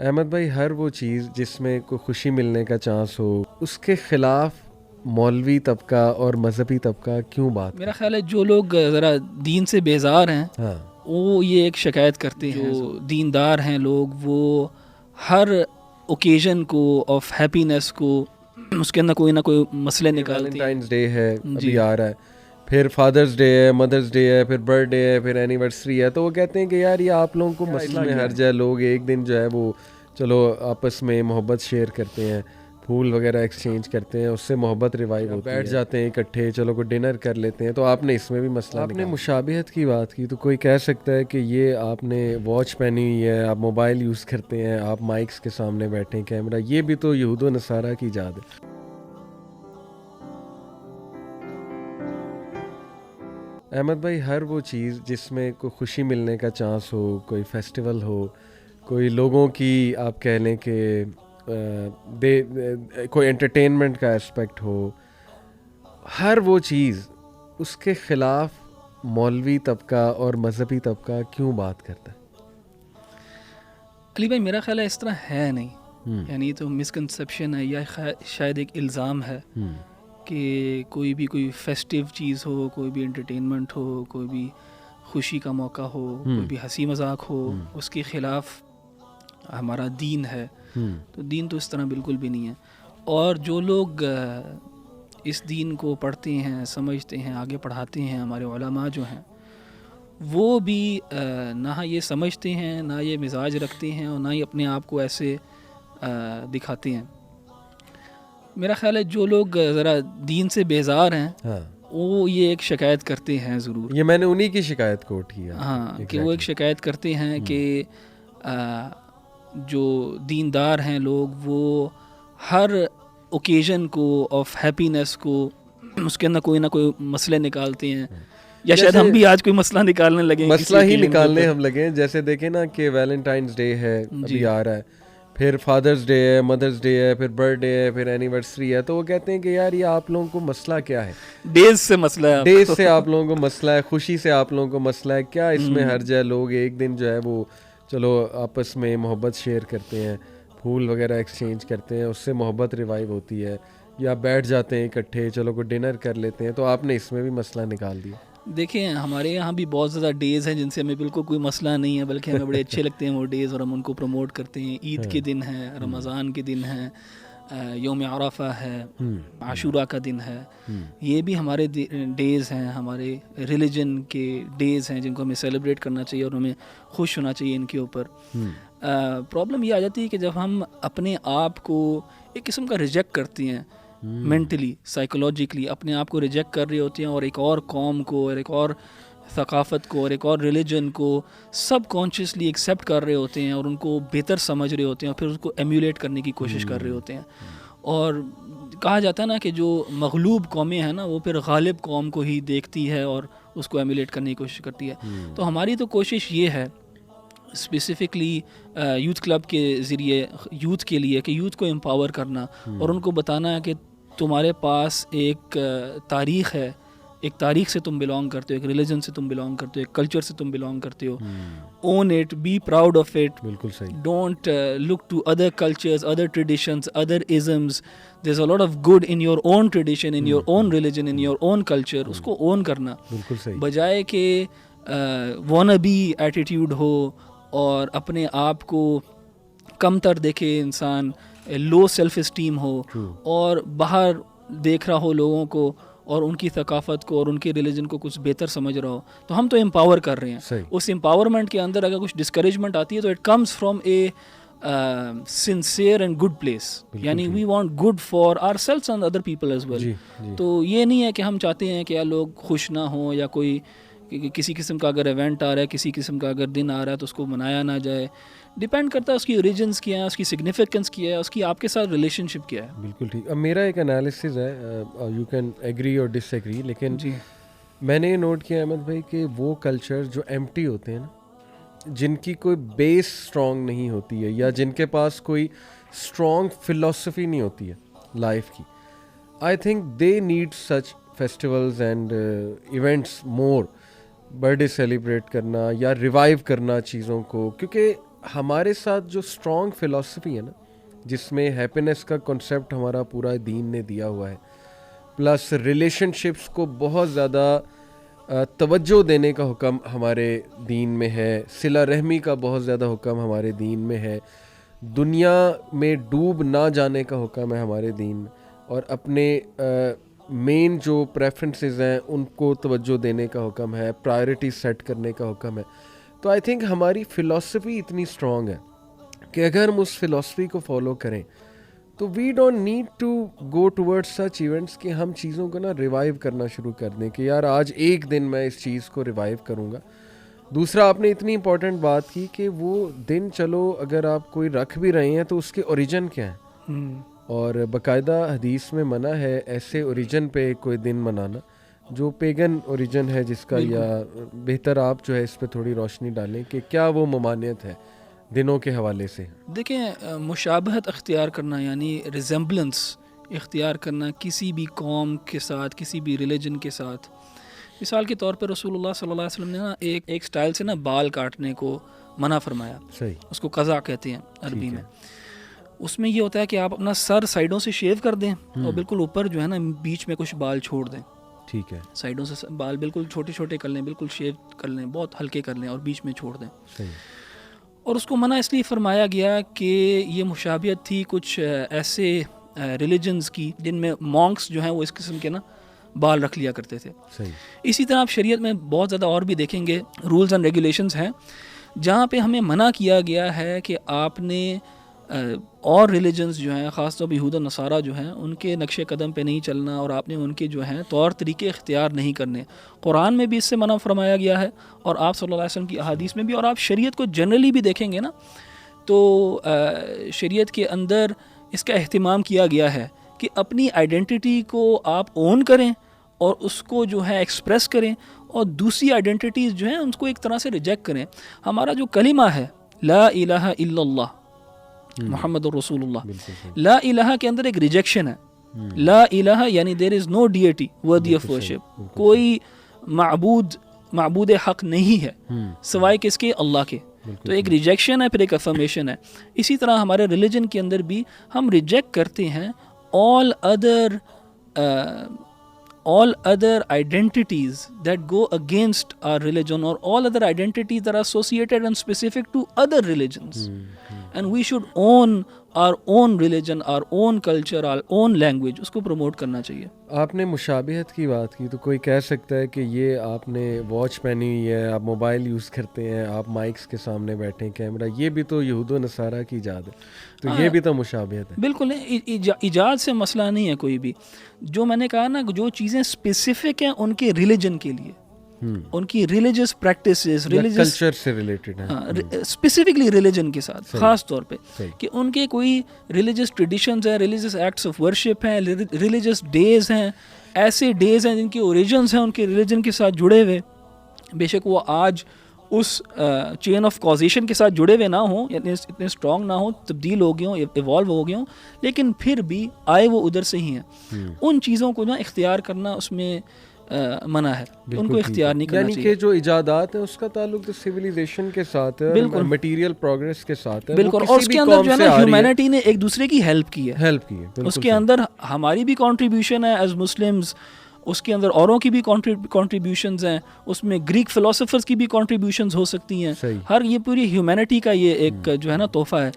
احمد بھائی، ہر وہ چیز جس میں کوئی خوشی ملنے کا چانس ہو اس کے خلاف مولوی طبقہ اور مذہبی طبقہ کیوں بات میرا خیال ہے جو لوگ ذرا دین سے بیزار ہیں ہاں وہ یہ ایک شکایت کرتے ہیں. جو دیندار ہیں لوگ وہ ہر اوکیزن کو آف ہیپینس کو اس کے اندر کوئی نہ کوئی مسئلے نکالتے ہیں. ویلنٹائنس ڈے ہے جی. ابھی آ رہا ہے، پھر فادرز ڈے ہے، مدرز ڈے ہے، پھر برتھ ڈے ہے، پھر اینیورسری ہے، تو وہ کہتے ہیں کہ یار یہ آپ لوگوں کو مسئلہ میں ہر جائے لوگ ایک دن جو ہے وہ چلو آپس میں محبت شیئر کرتے ہیں، پھول وغیرہ ایکسچینج کرتے ہیں، اس سے محبت ریوائیو ہوتی ہے، بیٹھ جاتے ہیں اکٹھے، چلو کوئی ڈنر کر لیتے ہیں. تو آپ نے اس میں بھی مسئلہ آپ نے مشابہت کی بات کی، تو کوئی کہہ سکتا ہے کہ یہ آپ نے واچ پہنی ہوئی ہے، آپ موبائل یوز کرتے ہیں، آپ مائکس کے سامنے بیٹھے ہیں، کیمرہ، یہ بھی تو یہود و نصارہ کی ایجاد ہے. احمد بھائی، ہر وہ چیز جس میں کوئی خوشی ملنے کا چانس ہو، کوئی فیسٹیول ہو، کوئی لوگوں کی آپ کہہ لیں کہ کوئی انٹرٹینمنٹ کا اسپیکٹ ہو، ہر وہ چیز اس کے خلاف مولوی طبقہ اور مذہبی طبقہ کیوں بات کرتا ہے؟ علی بھائی میرا خیال ہے اس طرح ہے نہیں، یعنی تو مسکنسیپشن ہے یا شاید ایک الزام ہے کہ کوئی بھی فیسٹیو چیز ہو، کوئی بھی انٹرٹینمنٹ ہو، کوئی بھی خوشی کا موقع ہو، کوئی بھی ہنسی مذاق ہو، اس کے خلاف ہمارا دین ہے. تو دین تو اس طرح بالکل بھی نہیں ہے. اور جو لوگ اس دین کو پڑھتے ہیں، سمجھتے ہیں، آگے پڑھاتے ہیں، ہمارے علماء جو ہیں وہ بھی نہ یہ سمجھتے ہیں، نہ یہ مزاج رکھتے ہیں، اور نہ ہی اپنے آپ کو ایسے دکھاتے ہیں. میرا خیال ہے جو لوگ ذرا دین سے بیزار ہیں وہ یہ ایک شکایت کرتے ہیں ضرور. یہ میں نے انہی کی شکایت کوٹ کی ہے. ہاں، کہ وہ ایک شکایت کرتے ہیں کہ جو دیندار ہیں لوگ وہ ہر اوکیزن کو آف ہیپینس کو اس کے اندر کوئی نہ کوئی مسئلے نکالتے ہیں، یا شاید ہم بھی آج کوئی مسئلہ نکالنے لگے، مسئلہ ہی نکالنے ہم لگے ہیں. جیسے دیکھیں نا کہ ویلنٹائنس ڈے ہے ابھی آ رہا ہے، پھر فادرز ڈے ہے، مدرز ڈے ہے، پھر برتھ ڈے ہے، پھر اینیورسری ہے، تو وہ کہتے ہیں کہ یار یہ آپ لوگوں کو مسئلہ کیا ہے؟ ڈیز سے مسئلہ ہے، ڈیز سے آپ لوگوں کو مسئلہ ہے، خوشی سے آپ لوگوں کو مسئلہ ہے کیا؟ اس میں ہر جائے لوگ ایک دن جو ہے وہ چلو آپس میں محبت شیئر کرتے ہیں، پھول وغیرہ ایکسچینج کرتے ہیں، اس سے محبت ریوائیو ہوتی ہے، یا بیٹھ جاتے ہیں اکٹھے، چلو کوئی ڈنر کر لیتے ہیں. تو آپ نے اس میں بھی مسئلہ نکال دیا. دیکھیں ہمارے یہاں بھی بہت زیادہ ڈیز ہیں جن سے ہمیں بالکل کوئی مسئلہ نہیں ہے، بلکہ ہمیں بڑے اچھے لگتے ہیں وہ ڈیز، اور ہم ان کو پروموٹ کرتے ہیں. عید کے دن ہے، رمضان کے دن ہے، یوم عرفہ ہے، عاشورہ کا دن ہے، یہ بھی ہمارے ڈیز ہیں، ہمارے ریلیجن کے ڈیز ہیں جن کو ہمیں سیلیبریٹ کرنا چاہیے اور ہمیں خوش ہونا چاہیے ان کے اوپر. پرابلم یہ آ جاتی ہے کہ جب ہم اپنے آپ کو ایک قسم کا ریجیکٹ کرتے ہیں، مینٹلی سائیکولوجیکلی اپنے آپ کو ریجیکٹ کر رہے ہوتے ہیں، اور ایک اور قوم کو اور ایک اور ثقافت کو اور ایک اور ریلیجن کو سب کانشیسلی ایکسیپٹ کر رہے ہوتے ہیں، اور ان کو بہتر سمجھ رہے ہوتے ہیں، اور پھر اس کو ایمیولیٹ کرنے کی کوشش کر رہے ہوتے ہیں. اور کہا جاتا ہے نا کہ جو مغلوب قومیں ہیں نا وہ پھر غالب قوم کو ہی دیکھتی ہے اور اس کو ایمیولیٹ کرنے کی کوشش کرتی ہے. تو ہماری تو کوشش یہ ہے اسپیسیفکلی یوتھ کلب کے ذریعے یوتھ کے لیے کہ یوتھ کو امپاور کرنا اور ان کو بتانا ہے کہ تمہارے پاس ایک تاریخ ہے، ایک تاریخ سے تم بلانگ کرتے ہو، ایک ریلیجن سے تم بلانگ کرتے ہو، ایک کلچر سے تم بلانگ کرتے ہو. Own it, be proud of it. بالکل صحیح. Don't look to other cultures, other traditions, other isms. There is a lot of good in your own tradition, in your own religion, in your own culture. اس کو own کرنا، بالکل صحیح. بجائے کہ وانا بی ایٹیٹیوڈ ہو اور اپنے آپ کو کم تر دیکھے انسان، لو سیلف اسٹیم ہو اور باہر دیکھ رہا ہو لوگوں کو اور ان کی ثقافت کو اور ان کی ریلیجن کو کچھ بہتر سمجھ رہا ہو. تو ہم تو امپاور کر رہے ہیں. اس امپاورمنٹ کے اندر اگر کچھ ڈسکریجمنٹ آتی ہے تو it comes from a sincere and good place, یعنی we want good for ourselves and other people as well. تو یہ نہیں ہے کہ ہم چاہتے ہیں کہ لوگ خوش نہ ہوں، یا کوئی کسی قسم کا اگر ایونٹ آ رہا ہے، کسی قسم کا اگر دن آ رہا ہے تو اس کو منایا نہ جائے. ڈیپینڈ کرتا ہے اس کی اوریجنس کیا ہے، اس کی سگنیفیکنس کیا ہے، اس کی آپ کے ساتھ ریلیشن شپ کیا ہے. بالکل ٹھیک. اب میرا ایک انالیسز ہے، یو کین ایگری اور ڈس ایگری، لیکن میں نے یہ نوٹ کیا احمد بھائی کہ وہ کلچر جو ایمٹی ہوتے ہیں نا، جن کی کوئی بیس اسٹرانگ نہیں ہوتی ہے، یا جن کے پاس کوئی اسٹرانگ فلاسفی نہیں ہوتی ہے لائف کی، I think they need such festivals and events more. Birth day celebrate کرنا یا ریوائیو کرنا چیزوں کو، کیونکہ ہمارے ساتھ جو اسٹرانگ فلاسفی ہے نا، جس میں ہیپینس کا کنسیپٹ ہمارا پورا دین نے دیا ہوا ہے، پلس ریلیشن شپس کو بہت زیادہ توجہ دینے کا حکم ہمارے دین میں ہے، صلہ رحمی کا بہت زیادہ حکم ہمارے دین میں ہے، دنیا میں ڈوب نہ جانے کا حکم ہے ہمارے دین میں، اور اپنے مین جو پریفرنسز ہیں ان کو توجہ دینے کا حکم ہے، پرائرٹی سیٹ کرنے کا حکم ہے. تو آئی تھنک ہماری فلاسفی اتنی اسٹرانگ ہے کہ اگر ہم اس فلاسفی کو فالو کریں تو we don't need to go toward such events کہ ہم چیزوں کو نا ریوائیو کرنا شروع کر دیں کہ یار آج ایک دن میں اس چیز کو ریوائیو کروں گا. دوسرا آپ نے اتنی امپورٹنٹ بات کی کہ وہ دن چلو اگر آپ کوئی رکھ بھی رہے ہیں تو اس کے اوریجن کیا ہیں، اور باقاعدہ حدیث میں منع ہے ایسے اوریجن پہ کوئی دن منانا جو پیگن اوریجن ہے جس کا، یا بہتر آپ جو ہے اس پہ تھوڑی روشنی ڈالیں کہ کیا وہ ممانعت ہے دنوں کے حوالے سے. دیکھیں مشابہت اختیار کرنا یعنی ریزمبلنس اختیار کرنا کسی بھی قوم کے ساتھ، کسی بھی ریلیجن کے ساتھ. مثال کے طور پہ رسول اللہ صلی اللہ علیہ وسلم نے نا ایک سٹائل سے نا بال کاٹنے کو منع فرمایا. صحیح. اس کو قضا کہتے ہیں عربی میں. اس میں یہ ہوتا ہے کہ آپ اپنا سر سائڈوں سے شیو کر دیں اور بالکل اوپر جو ہے نا بیچ میں کچھ بال چھوڑ دیں. ٹھیک ہے. سائڈوں سے بال بالکل چھوٹے چھوٹے کر لیں، بالکل شیو کر لیں، بہت ہلکے کر لیں اور بیچ میں چھوڑ دیں. صحیح. اور اس کو منع اس لیے فرمایا گیا کہ یہ مشابہت تھی کچھ ایسے ریلیجنز کی جن میں مونکس جو ہیں وہ اس قسم کے نا بال رکھ لیا کرتے تھے. صحیح. اسی طرح آپ شریعت میں بہت زیادہ اور بھی دیکھیں گے رولز اینڈ ریگولیشنز ہیں جہاں پہ ہمیں منع کیا گیا ہے کہ آپ نے اور ریلیجنز جو ہیں خاص طور پہ یہود و نصارہ جو ہیں ان کے نقش قدم پہ نہیں چلنا، اور آپ نے ان کے جو ہیں طور طریقے اختیار نہیں کرنے. قرآن میں بھی اس سے منع فرمایا گیا ہے اور آپ صلی اللہ علیہ وسلم کی احادیث میں بھی. اور آپ شریعت کو جنرلی بھی دیکھیں گے نا تو شریعت کے اندر اس کا اہتمام کیا گیا ہے کہ اپنی آئیڈینٹی کو آپ اون کریں اور اس کو جو ہے ایکسپریس کریں، اور دوسری آئیڈینٹیز جو ہیں ان کو ایک طرح سے ریجیکٹ کریں. ہمارا جو کلمہ ہے لا الہ الا اللہ محمد الرسول اللہ، لا الہ کے اندر ایک ریجیکشن ہے. لا الہ یعنی دیر از نو ڈیٹی ورتھی آف ورشپ، کوئی معبود حق نہیں ہے سوائے کس کے؟ اللہ کے. تو ایک ریجیکشن ہے، پھر ایک افرمیشن ہے. اسی طرح ہمارے ریلیجن کے اندر بھی ہم ریجیکٹ کرتے ہیں all other identities that go against our religion, or all other identities that are associated and specific to other religions. And we should own our own religion, our own culture, our own language. اس کو promote کرنا چاہیے. آپ نے مشابہت کی بات کی تو کوئی کہہ سکتا ہے کہ یہ آپ نے واچ پہنی ہوئی ہے، آپ موبائل یوز کرتے ہیں، آپ مائکس کے سامنے بیٹھے ہیں، کیمرہ، یہ بھی تو یہود و نصارہ کی ایجاد ہے، تو یہ بھی تو مشابہت ہے. بالکل ایجاد سے مسئلہ نہیں ہے کوئی بھی. جو میں نے کہا نا جو چیزیں اسپیسیفک ہیں ان کے ریلیجن کے لیے، ان کی ریلیجس پریکٹسز، کلچر سے ریلیٹڈ ہیں، اسپیسیفکلی ریلیجن کے ساتھ خاص طور پہ کہ ان کے کوئی ریلیجس ٹریڈیشنز ہیں، ریلیجس ایکٹس آف ورشپ ہیں، ریلیجس ڈیز ہیں، ایسے ڈیز ہیں جن کے اوریجنز ہیں ان کے ریلیجن کے ساتھ جڑے ہوئے. بے شک وہ آج اس چین آف کازیشن کے ساتھ جڑے ہوئے نہ ہوں، یعنی اتنے اسٹرانگ نہ ہوں، تبدیل ہو گئے ہوں، ایوالو ہو گئے ہوں، لیکن پھر بھی آئے وہ ادھر سے ہی ہیں. ان چیزوں کو نا اختیار کرنا اس میں منع ہے، ان کو اختیار نہیں کرنا چاہیے. یعنی کہ جو ایجادات ہیں اس کا تعلق تو سویلائزیشن کے ساتھ ہے، میٹیریل پروگریس کے ساتھ ہے. بالکل. اور اس کے اندر جو ہے نا ہیومینٹی نے ایک دوسرے کی ہیلپ کی ہے، اس کے اندر ہماری بھی کنٹریبیوشن ہے ایز مسلمز، اس کے اندر اوروں کی بھی کنٹریبیوشنز ہیں، اس میں گریک فلاسفرز کی بھی کنٹریبیوشنز ہو سکتی ہیں. ہر یہ پوری ہیومینٹی کا یہ ایک جو ہے نا تحفہ ہے.